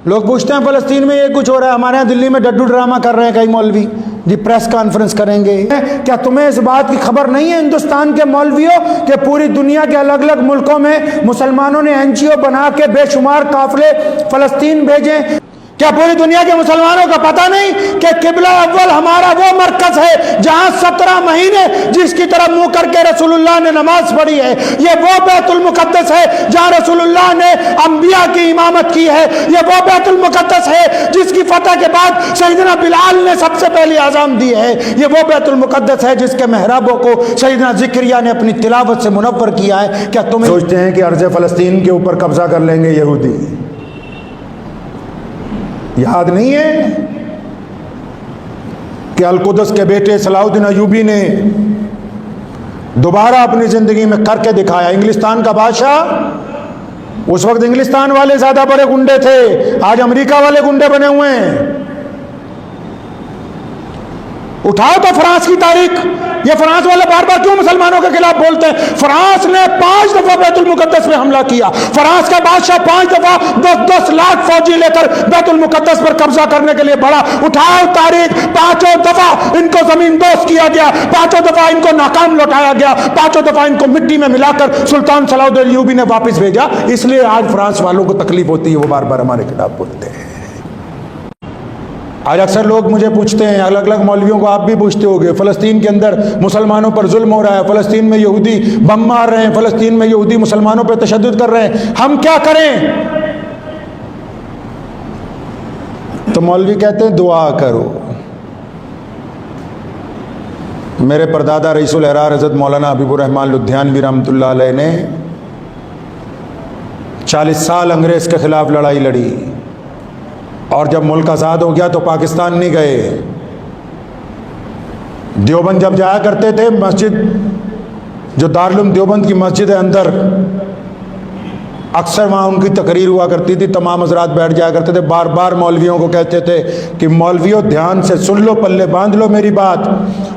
लोग पूछते हैं फ़लस्तीन में ये कुछ हो रहा है, हमारे यहाँ दिल्ली में डड्डू ड्रामा कर रहे हैं कई मौलवी जी, प्रेस कॉन्फ्रेंस करेंगे। क्या तुम्हें इस बात की खबर नहीं है हिंदुस्तान के मौलवियों कि पूरी दुनिया के अलग अलग मुल्कों में मुसलमानों ने एनजीओ बना के बेशुमार काफिले फ़लस्तीन भेजे? क्या पूरी दुनिया के मुसलमानों का पता नहीं कि किबला अव्वल हमारा वो मरकज है जहां 17 महीने जिसकी तरफ मुंह करके रसूलुल्लाह ने नमाज पढ़ी है? ये वो बैतुल मुकद्दस है जहां रसूलुल्लाह ने अंबिया की इमामत की है। ये वो बैतुल मुकद्दस है जिसकी फतह के बाद सैयदना बिलाल ने सबसे पहले आज़ान दी है। ये वो बैतुल मुकद्दस है जिसके मेहराबों को सैयदना ज़िक्रिया ने अपनी तिलावत से मुनव्वर किया है। क्या तुम सोचते हैं कि अर्ज़ फ़लस्तीन के ऊपर कब्जा कर लेंगे यहूदी? याद नहीं है कि अल-कुदस के बेटे सलाहुद्दीन अय्यूबी ने दोबारा अपनी जिंदगी में करके दिखाया। इंग्लिस्तान का बादशाह, उस वक्त इंग्लिस्तान वाले ज्यादा बड़े गुंडे थे, आज अमेरिका वाले गुंडे बने हुए हैं। उठाओ तो फ्रांस की तारीख, ये फ्रांस वाले बार बार क्यों मुसलमानों के खिलाफ बोलते हैं? फ्रांस ने 5 दफा बैतुल मुकद्दस पे हमला किया। फ्रांस का बादशाह 5 दफा 10-10 लाख फौजी लेकर बैतुल मुकद्दस पर कब्जा करने के लिए बढ़ा। उठाओ तारीख, 5 दफा इनको जमीन दोस्त किया गया, 5 दफा इनको नाकाम लौटाया गया, 5 दफा इनको मिट्टी में मिलाकर सुल्तान सलाहुद्दीन अय्यूबी ने वापस भेजा। इसलिए आज फ्रांस वालों को तकलीफ होती है, वो बार बार हमारे खिलाफ बोलते हैं। आज अक्सर लोग मुझे पूछते हैं, अलग अलग मौलवियों को आप भी पूछते होंगे, फ़लस्तीन के अंदर मुसलमानों पर जुल्म हो रहा है, फ़लस्तीन में यहूदी बम मार रहे हैं, फ़लस्तीन में यहूदी मुसलमानों पर तशद्दुद कर रहे हैं, हम क्या करें? तो मौलवी कहते हैं दुआ करो। मेरे परदादा रईसुल अहरार हज़रत मौलाना हबीबुर रहमान लुधियानवी रहमतुल्लाह अलैह ने 40 साल अंग्रेज़ के ख़िलाफ़ लड़ाई लड़ी और जब मुल्क आज़ाद हो गया तो पाकिस्तान नहीं गए। देवबंद जब जाया करते थे, मस्जिद जो दारुल देवबंद की मस्जिद है अंदर, अक्सर वहाँ उनकी तकरीर हुआ करती थी, तमाम हज़रात बैठ जाया करते थे। बार बार मौलवियों को कहते थे कि मौलवियों ध्यान से सुन लो, पल्ले बांध लो मेरी बात।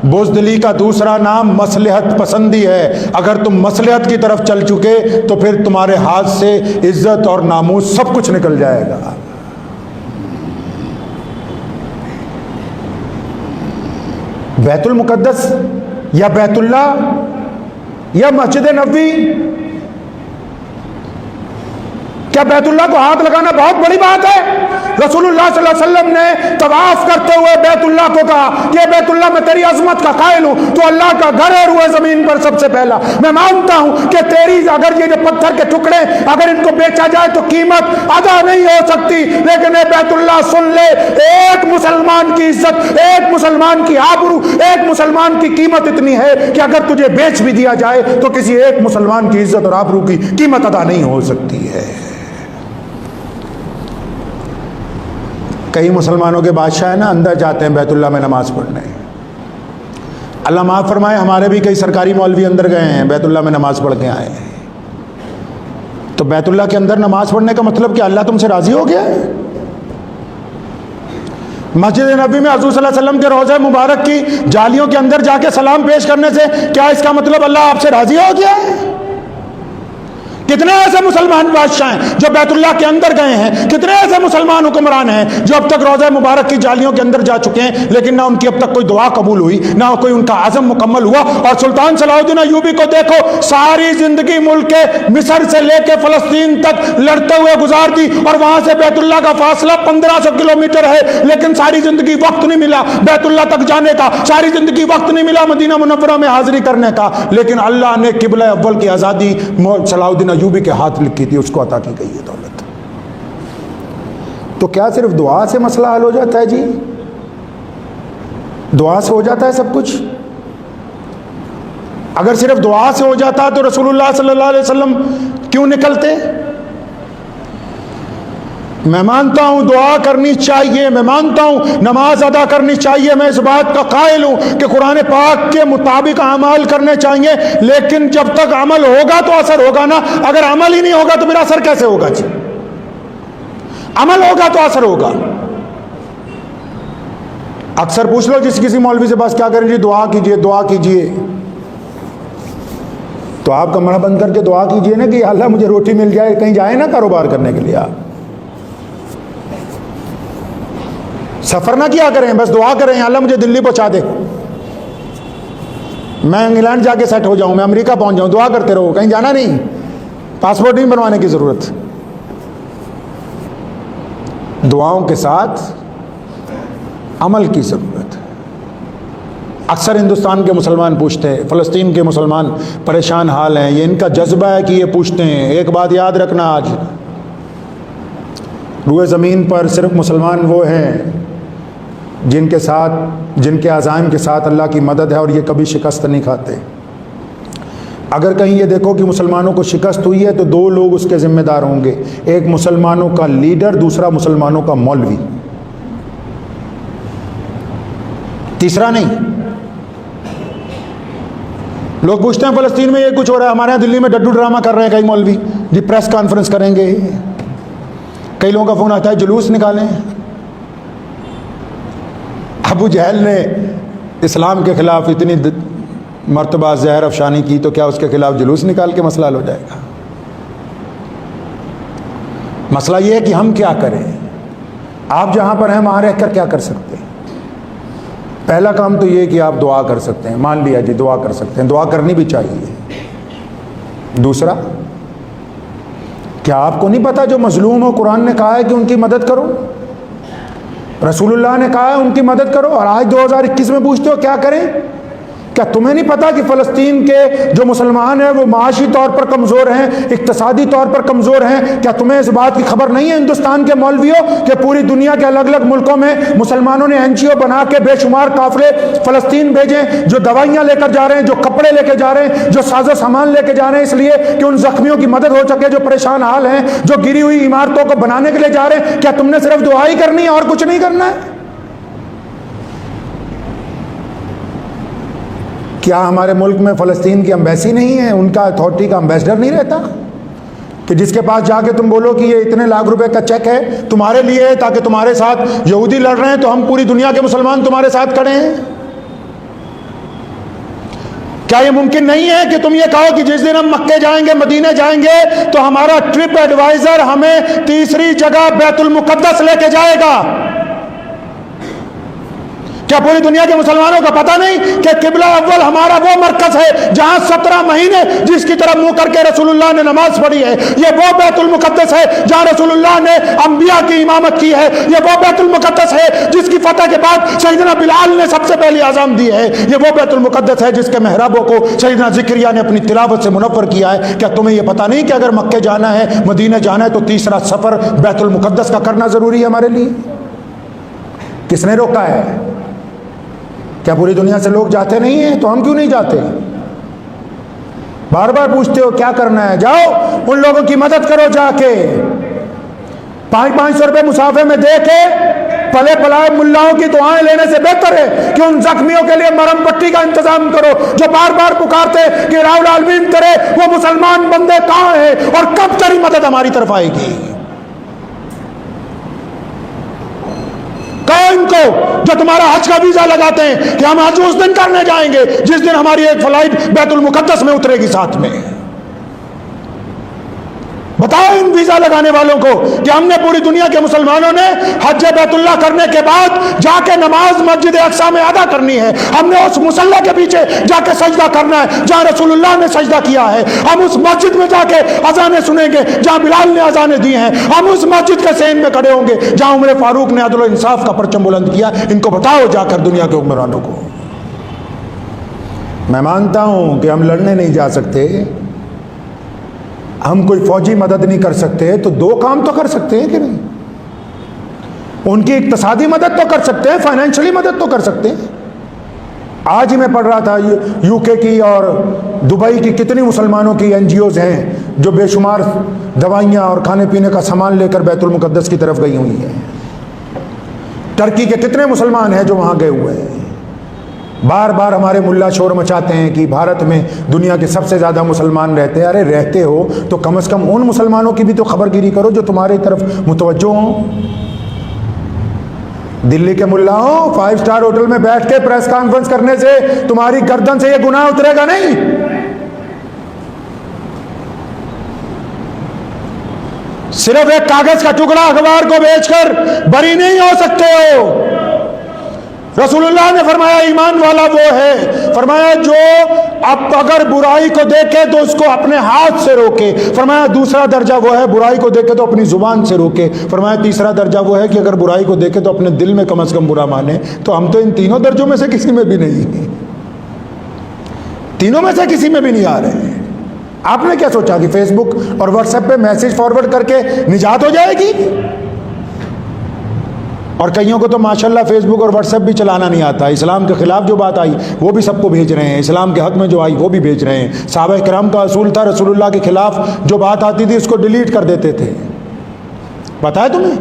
बुज़दिली का दूसरा नाम मसलहत पसंदी है। अगर तुम मसलहत की तरफ चल चुके तो फिर तुम्हारे हाथ से इज्जत और नामूस सब कुछ निकल जाएगा। बैतुल मुकद्दस या बैतुल्ला या मस्जिद नबवी, क्या बैतुल्ला को हाथ लगाना बहुत बड़ी बात है? रसूलुल्लाह सल्लल्लाहु अलैहि वसल्लम ने तवाफ करते हुए बैतुल्ला को कहा कि बैतुल्ला मैं तेरी अजमत का कायल हूं, तो अल्लाह का घर है रुए जमीन पर सबसे पहला। मैं मानता हूं कि तेरी अगर ये जो पत्थर के टुकड़े अगर इनको बेचा जाए तो कीमत अदा नहीं हो सकती, लेकिन बैतुल्ला सुन ले, एक मुसलमान की इज्जत, एक मुसलमान की आबरू, एक मुसलमान की कीमत इतनी है कि अगर तुझे बेच भी दिया जाए तो किसी एक मुसलमान की इज्जत और आबरू की कीमत अदा नहीं हो सकती है। कई मुसलमानों के बादशाह है ना, अंदर जाते हैं बैतुल्ला में नमाज पढ़ने। अल्लाह माफ़ फरमाए, हमारे भी कई सरकारी मौलवी अंदर गए हैं, बैतुल्ला में नमाज पढ़ के आए हैं। तो बैतुल्ला के अंदर नमाज पढ़ने का मतलब क्या अल्लाह तुमसे राजी हो गया है? मस्जिद नबी में हज़रत सल्लल्लाहु अलैहि वसल्लम के रोज़े मुबारक की जालियों के अंदर जाके सलाम पेश करने से क्या इसका मतलब अल्लाह आपसे राजी हो गया है? कितने ऐसे मुसलमान बादशाह हैं जो बैतुल्ला के अंदर गए हैं? कितने ऐसे मुसलमान हुक्मरान हैं जो अब तक रोज़ा मुबारक की जालियों के अंदर जा चुके हैं, लेकिन ना उनकी अब तक कोई दुआ कबूल हुई, ना कोई उनका आज़म मुकम्मल हुआ। और सुल्तान सलाहुद्दीन अय्यूबी को देखो, सारी जिंदगी मुल्क के मिस्र से लेकर फ़लस्तीन तक लड़ते हुए गुजार दी, और वहां से बैतुल्ला का फासला 1500 किलोमीटर है, लेकिन सारी जिंदगी वक्त नहीं मिला बैतुल्ला तक जाने का, सारी जिंदगी वक्त नहीं मिला मदीना मुनव्वरा में हाजिरी करने का। लेकिन अल्लाह ने किबला अव्वल की आज़ादी सलाहुद्दीन अय्यूबी के हाथ लिखी थी, उसको अता की गई है दौलत। तो क्या सिर्फ दुआ से मसला हल हो जाता है जी? दुआ से हो जाता है सब कुछ? अगर सिर्फ दुआ से हो जाता तो रसूलुल्लाह सल्लल्लाहु अलैहि वसल्लम क्यों निकलते? मैं मानता हूं दुआ करनी चाहिए, मैं मानता हूं नमाज अदा करनी चाहिए, मैं इस बात का कायल हूं कि कुरान पाक के मुताबिक अमल करने चाहिए, लेकिन जब तक अमल होगा तो असर होगा ना। अगर अमल ही नहीं होगा तो मेरा असर कैसे होगा जी? अमल होगा तो असर होगा। अक्सर पूछ लो जिस किसी मौलवी से, बस क्या करें जी? दुआ कीजिए, दुआ कीजिए। तो आप कमरा बंद करके दुआ कीजिए ना कि अल्लाह मुझे रोटी मिल जाए, कहीं जाए ना कारोबार करने के लिए। आप सफर ना किया करें, बस दुआ करें अल्लाह मुझे दिल्ली पहुंचा दे, मैं इंग्लैंड जाके सेट हो जाऊं, मैं अमेरिका पहुंच जाऊं। दुआ करते रहो, कहीं जाना नहीं, पासपोर्ट नहीं बनवाने की जरूरत। दुआओं के साथ अमल की जरूरत है। अक्सर हिंदुस्तान के मुसलमान पूछते हैं, फ़लस्तीन के मुसलमान परेशान हाल हैं, ये इनका जज्बा है कि ये पूछते हैं। एक बात याद रखना, आज रूए ज़मीन पर सिर्फ मुसलमान वो हैं जिनके साथ, जिनके अज़ाइम के साथ अल्लाह की मदद है और ये कभी शिकस्त नहीं खाते। अगर कहीं ये देखो कि मुसलमानों को शिकस्त हुई है तो दो लोग उसके ज़िम्मेदार होंगे, एक मुसलमानों का लीडर, दूसरा मुसलमानों का मौलवी, तीसरा नहीं। लोग पूछते हैं फ़लस्तीन में ये कुछ हो रहा है, हमारे यहाँ दिल्ली में डड्डू ड्रामा कर रहे हैं कई मौलवी जी, प्रेस कॉन्फ्रेंस करेंगे, कई लोगों का फ़ोन आता है जुलूस निकालें। अबू जहल ने इस्लाम के ख़िलाफ़ इतनी मर्तबा जहर अफशानी की, तो क्या उसके ख़िलाफ़ जुलूस निकाल के मसला हल हो जाएगा? मसला ये है कि हम क्या करें। आप जहाँ पर हैं वहाँ रह कर क्या कर सकते हैं? पहला काम तो ये कि आप दुआ कर सकते हैं, मान लिया जी दुआ कर सकते हैं, दुआ करनी भी चाहिए। दूसरा, क्या आपको नहीं पता जो मजलूम हो, कुरान ने कहा है कि उनकी मदद करो, रसूलुल्लाह ने कहा है उनकी मदद करो, और आज 2021 में पूछते हो क्या करें? क्या तुम्हें नहीं पता कि फ़लस्तीन के जो मुसलमान हैं वो माशी तौर पर कमज़ोर हैं, इक़्तिसादी तौर पर कमज़ोर हैं? क्या तुम्हें इस बात की खबर नहीं है हिंदुस्तान के मौलवियों कि पूरी दुनिया के अलग अलग मुल्कों में मुसलमानों ने NGO बना के बेशुमार काफ़िले फ़लस्तीन भेजे, जो दवाइयाँ लेकर जा रहे हैं, जो कपड़े लेकर जा रहे हैं, जो साजो सामान लेकर जा रहे हैं, इसलिए कि उन ज़ख्मियों की मदद हो सके जो परेशान हाल हैं, जो गिरी हुई इमारतों को बनाने के लिए जा रहे हैं। क्या तुमने सिर्फ दुआ ही करनी है और कुछ नहीं करना है? क्या हमारे मुल्क में फ़लस्तीन की एम्बेसी नहीं है, उनका अथॉरिटी का एम्बेसडर नहीं रहता कि जिसके पास जाके तुम बोलो कि ये इतने लाख रुपए का चेक है तुम्हारे लिए है, ताकि तुम्हारे साथ यहूदी लड़ रहे हैं तो हम पूरी दुनिया के मुसलमान तुम्हारे साथ खड़े हैं? क्या ये मुमकिन नहीं है कि तुम ये कहो कि जिस दिन हम मक्के जाएंगे, मदीने जाएंगे, तो हमारा ट्रिप एडवाइजर हमें तीसरी जगह बैतुल मुकद्दस लेके जाएगा? क्या पूरी दुनिया के मुसलमानों का पता नहीं कि किबला अव्वल हमारा वो मरकज है जहां 17 महीने जिसकी तरफ मुंह करके रसूलुल्लाह ने नमाज पढ़ी है? ये वो बैतुल मुकद्दस है जहां रसूलुल्लाह ने अंबिया की इमामत की है। ये वो बैतुल मुकद्दस है जिसकी फतह के बाद सैयदना बिलाल ने सबसे पहले आज़ान दी है। ये वो बैतुल मुकद्दस है जिसके मेहराबों को सैयदना ज़िक्रिया ने अपनी तिलावत से मुनव्वर किया है। क्या तुम्हें यह पता नहीं कि अगर मक्के जाना है, मदीने जाना है, तो तीसरा सफर बैतुल मुकद्दस का करना जरूरी है हमारे लिए? किसने रोका है? क्या पूरी दुनिया से लोग जाते नहीं हैं? तो हम क्यों नहीं जाते? बार बार पूछते हो क्या करना है, जाओ उन लोगों की मदद करो, जाके 500-500 रुपए मुसाफे में दे के पले पलाए मुल्लाओं की दुआएं लेने से बेहतर है कि उन जख्मियों के लिए मरहम पट्टी का इंतजाम करो जो बार बार पुकारते कि राउल आलमीन करे वो मुसलमान बंदे कहां हैं और कब तेरी मदद हमारी तरफ आएगी। कहो इनको जो तुम्हारा हज का वीजा लगाते हैं कि हम हज उस दिन करने जाएंगे जिस दिन हमारी एक फ्लाइट बैतुल मुकद्दस में उतरेगी साथ में। बताओ इन वीजा लगाने वालों को कि हमने पूरी दुनिया के मुसलमानों ने हज बैतुल्लाह करने के बाद जाके नमाज मस्जिद अक्सा में अदा करनी है। हमने उस मुसल्ला के पीछे जाके सजदा करना है जहां रसूलुल्लाह ने सजदा किया है। हम उस मस्जिद में जाके अजानें सुनेंगे जहां बिलाल ने अजानें दी हैं। हम उस मस्जिद के सेन में खड़े होंगे जहां उमर फारूक ने अदल इंसाफ का परचम बुलंद किया। इनको बताओ जाकर दुनिया के हुक्मरानों को। मैं मानता हूं कि हम लड़ने नहीं जा सकते, हम कोई फौजी मदद नहीं कर सकते, तो दो काम तो कर सकते हैं कि नहीं? उनकी इक्तिसादी मदद तो कर सकते हैं, फाइनेंशियली मदद तो कर सकते हैं। आज ही मैं पढ़ रहा था यूके की और दुबई की कितनी मुसलमानों की NGOs हैं जो बेशुमार दवाइयाँ और खाने पीने का सामान लेकर बैतुल मुकद्दस की तरफ गई हुई हैं। टर्की के कितने मुसलमान हैं जो वहाँ गए हुए हैं। बार बार हमारे मुल्ला शोर मचाते हैं कि भारत में दुनिया के सबसे ज़्यादा मुसलमान रहते हैं। अरे रहते हो तो कम से कम उन मुसलमानों की भी तो खबरगिरी करो जो तुम्हारी तरफ मुतवज्जो हों। दिल्ली के मुल्लाओं 5 स्टार होटल में बैठ के प्रेस कॉन्फ्रेंस करने से तुम्हारी गर्दन से ये गुनाह उतरेगा नहीं। सिर्फ एक कागज का टुकड़ा अखबार को बेचकर बरी नहीं हो सकते हो। रसूलुल्लाह ने फरमाया ईमान वाला वो है, फरमाया जो अब अगर बुराई को देखे तो उसको अपने हाथ से रोके। फरमाया दूसरा दर्जा वो है बुराई को देखे तो अपनी जुबान से रोके। फरमाया तीसरा दर्जा वो है कि अगर बुराई को देखे तो अपने दिल में कम से कम बुरा माने। तो हम तो इन तीनों दर्जों में से किसी में भी नहीं, तीनों में से किसी में भी नहीं आ रहे हैं। आपने क्या सोचा कि फेसबुक और व्हाट्सएप पे मैसेज फॉरवर्ड करके निजात हो जाएगी? और कईयों को तो माशाल्लाह फेसबुक और व्हाट्सएप भी चलाना नहीं आता। इस्लाम के खिलाफ जो बात आई वो भी सबको भेज रहे हैं, इस्लाम के हक में जो आई वो भी भेज रहे हैं। सहाबा किराम का असूल था, रसूलुल्लाह के खिलाफ जो बात आती थी उसको डिलीट कर देते थे। पता है तुम्हें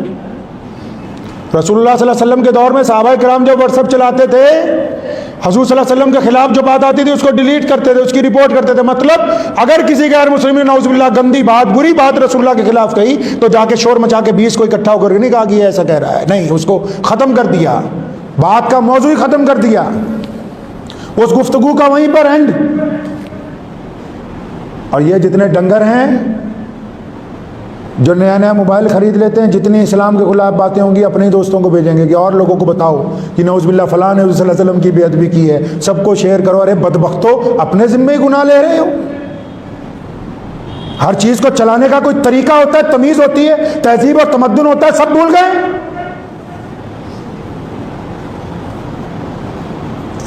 रसूलुल्लाह सल्लल्लाहु अलैहि वसल्लम के दौर में सहाबा किराम जब व्हाट्सएप चलाते थे, हुजूर सल्लल्लाहु अलैहि वसल्लम के खिलाफ जो बात आती थी उसको डिलीट करते थे, उसकी रिपोर्ट करते थे। मतलब अगर किसी गैर मुस्लिम ने नाउजुबिल्लाह गंदी बात, बुरी बात रसूलुल्लाह के खिलाफ कही तो जाके शोर मचा के 20 को इकट्ठा होकर नहीं कहा कि ये ऐसा कह रहा है, नहीं, उसको खत्म कर दिया, बात का मौजू ही खत्म कर दिया, उस गुफ्तगू का वहीं पर एंड। और ये जितने डंगर हैं जो नया नया मोबाइल खरीद लेते हैं, जितनी इस्लाम के खिलाफ बातें होंगी अपने दोस्तों को भेजेंगे कि और लोगों को बताओ कि नौजुबिल्लाह फलां ने सल्लल्लाहु अलैहि वसल्लम की बेअदबी की है, सबको शेयर करो। अरे बदबख्तो, अपने जिम्मे ही गुनाह ले रहे हो। हर चीज को चलाने का कोई तरीका होता है, तमीज होती है, तहजीब और तमद्दुन होता है, सब भूल गए।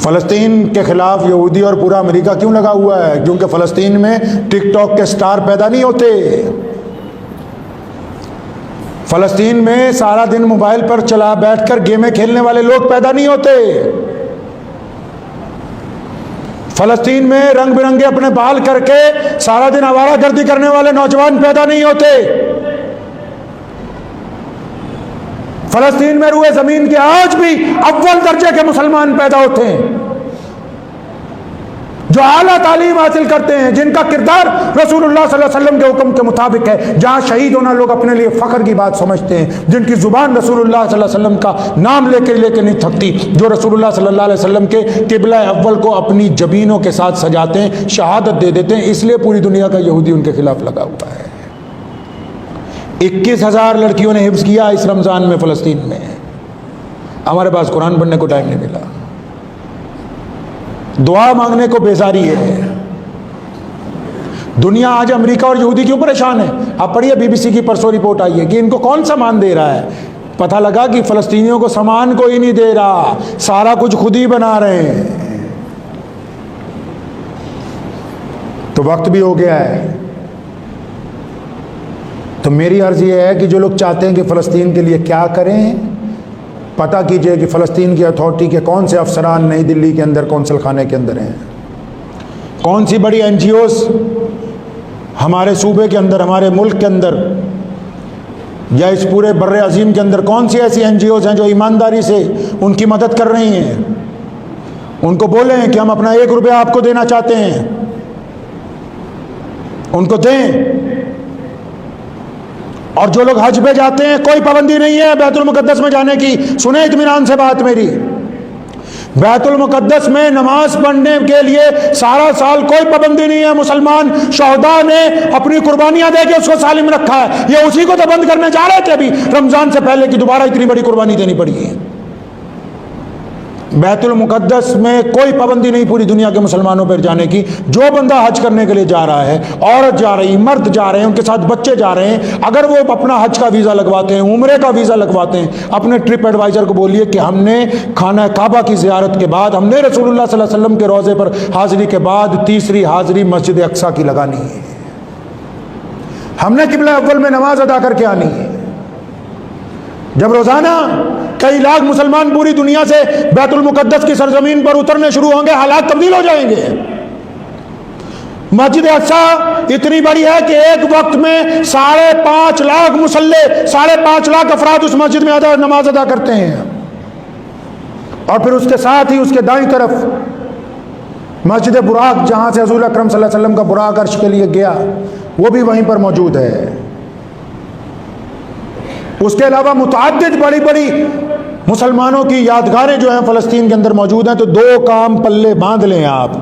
फलस्तीन के खिलाफ यहूदी और पूरा अमेरिका क्यों लगा हुआ है? क्योंकि फलस्तीन में टिकटॉक के स्टार पैदा नहीं होते। फलस्तीन में सारा दिन मोबाइल पर चला बैठकर गेमें खेलने वाले लोग पैदा नहीं होते। फलस्तीन में रंग बिरंगे अपने बाल करके सारा दिन आवारागर्दी करने वाले नौजवान पैदा नहीं होते। फलस्तीन में रुए जमीन के आज भी अव्वल दर्जे के मुसलमान पैदा होते हैं जो आला तालीम हासिल करते हैं, जिनका किरदार रसूलुल्लाह सल्लल्लाहु अलैहि वसल्लम के हुक्म के मुताबिक है, जहां शहीद होना लोग अपने लिए फख्र की बात समझते हैं, जिनकी जुबान रसूलुल्लाह सल्लल्लाहु अलैहि वसल्लम का नाम लेके नहीं थकती, जो रसूलुल्लाह सल्लल्लाहु अलैहि वसल्लम के किबला अव्वल को अपनी जबीनों के साथ सजाते हैं, शहादत दे देते हैं। इसलिए पूरी दुनिया का यहूदी उनके खिलाफ लगा हुआ है। 21,000 लड़कियों ने हिफ्ज किया इस रमजान में फलस्तीन में। हमारे पास कुरान पढ़ने को टाइम नहीं मिला, दुआ मांगने को बेजारी है। दुनिया आज अमेरिका और यहूदी क्यों परेशान है? आप पढ़िए, बीबीसी की परसों रिपोर्ट आई है कि इनको कौन सामान दे रहा है। पता लगा कि फलस्तीनियों को सामान कोई नहीं दे रहा, सारा कुछ खुद ही बना रहे हैं। तो वक्त भी हो गया है। तो मेरी अर्ज यह है कि जो लोग चाहते हैं कि फ़लस्तीन के लिए क्या करें, पता कीजिए कि फ़लस्तीन की अथॉरिटी के कौन से अफसरान नई दिल्ली के अंदर कौंसल खाने के अंदर हैं, कौन सी बड़ी NGOs हमारे सूबे के अंदर, हमारे मुल्क के अंदर या इस पूरे बर्रे अजीम के अंदर कौन सी ऐसी NGOs हैं जो ईमानदारी से उनकी मदद कर रही हैं। उनको बोलें कि हम अपना 1 रुपया आपको देना चाहते हैं, उनको दें। और जो लोग हज पे जाते हैं, कोई पाबंदी नहीं है बैतुल मुकद्दस में जाने की। सुने इत्मीनान से बात मेरी, बैतुल मुकद्दस में नमाज पढ़ने के लिए सारा साल कोई पाबंदी नहीं है। मुसलमान शहदा ने अपनी कुर्बानियां देके उसको सालिम रखा है। ये उसी को तो बंद करने जा रहे थे अभी रमजान से पहले कि दोबारा इतनी बड़ी कुर्बानी देनी पड़ी है। बैतुल मुकद्दस में कोई पाबंदी नहीं पूरी दुनिया के मुसलमानों पर जाने की। जो बंदा हज करने के लिए जा रहा है, औरत जा रही, मर्द जा रहे हैं, उनके साथ बच्चे जा रहे हैं, अगर वो अपना हज का वीज़ा लगवाते हैं, उम्रे का वीज़ा लगवाते हैं, अपने ट्रिप एडवाइज़र को बोलिए कि हमने खाना काबा की ज़ियारत के बाद, हमने रसूलुल्लाह सल्लल्लाहु अलैहि वसल्लम के रोज़े पर हाज़िरी के बाद तीसरी हाज़िरी मस्जिद अक्सा की लगानी है। हमने किबला अव्वल में नमाज अदा करके आनी है। जब रोज़ाना कई लाख मुसलमान पूरी दुनिया से बैतुल मुकद्दस की सरजमीन पर उतरने शुरू होंगे, हालात तब्दील हो जाएंगे। मस्जिद अक्सा इतनी बड़ी है कि एक वक्त में 5.5 लाख मुसल्ले, 5.5 लाख अफराद उस मस्जिद में नमाज अदा करते हैं। और फिर उसके साथ ही उसके दाईं तरफ मस्जिद बुराक, जहां से हजूर अकरम सल्लल्लाहु अलैहि वसल्लम का बुराक अर्श के लिए गया, वो भी वहीं पर मौजूद है। उसके अलावा मुतअद्दिद बड़ी बड़ी मुसलमानों की यादगारें जो हैं फ़लस्तीन के अंदर मौजूद हैं। तो 2 काम पल्ले बांध लें आप,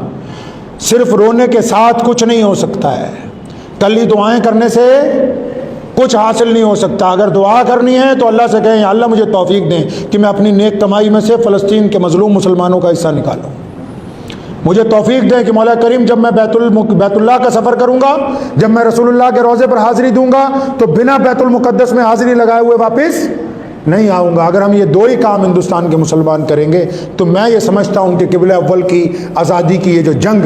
सिर्फ रोने के साथ कुछ नहीं हो सकता है। कली दुआएं करने से कुछ हासिल नहीं हो सकता। अगर दुआ करनी है तो अल्लाह से कहें, या अल्लाह मुझे तौफीक दें कि मैं अपनी नेक कमाई में से फ़लस्तीन के मज़लूम मुसलमानों का हिस्सा निकालूं। मुझे तौफीक दें कि मौला करीम जब मैं बैतुल्लाह का सफ़र करूंगा, जब मैं रसूलुल्लाह के रोज़े पर हाज़िरी दूंगा तो बिना बैतुल मुक़द्दस में हाज़िरी लगाए हुए वापस नहीं आऊँगा। अगर हम ये दो ही काम हिंदुस्तान के मुसलमान करेंगे तो मैं ये समझता हूँ कि क़िबला अव्वल की आज़ादी की ये जो जंग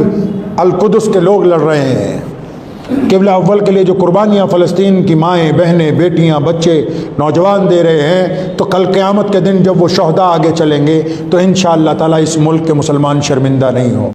अल-कुद्स के लोग लड़ रहे हैं, क़िबला अव्वल के लिए जो कुर्बानियाँ फ़लस्तीन की माएँ, बहनें, बेटियाँ, बच्चे, नौजवान दे रहे हैं, तो कल क़यामत के दिन जब वो शहदा आगे चलेंगे तो इंशाअल्लाह ताला इस मुल्क के मुसलमान शर्मिंदा नहीं हो।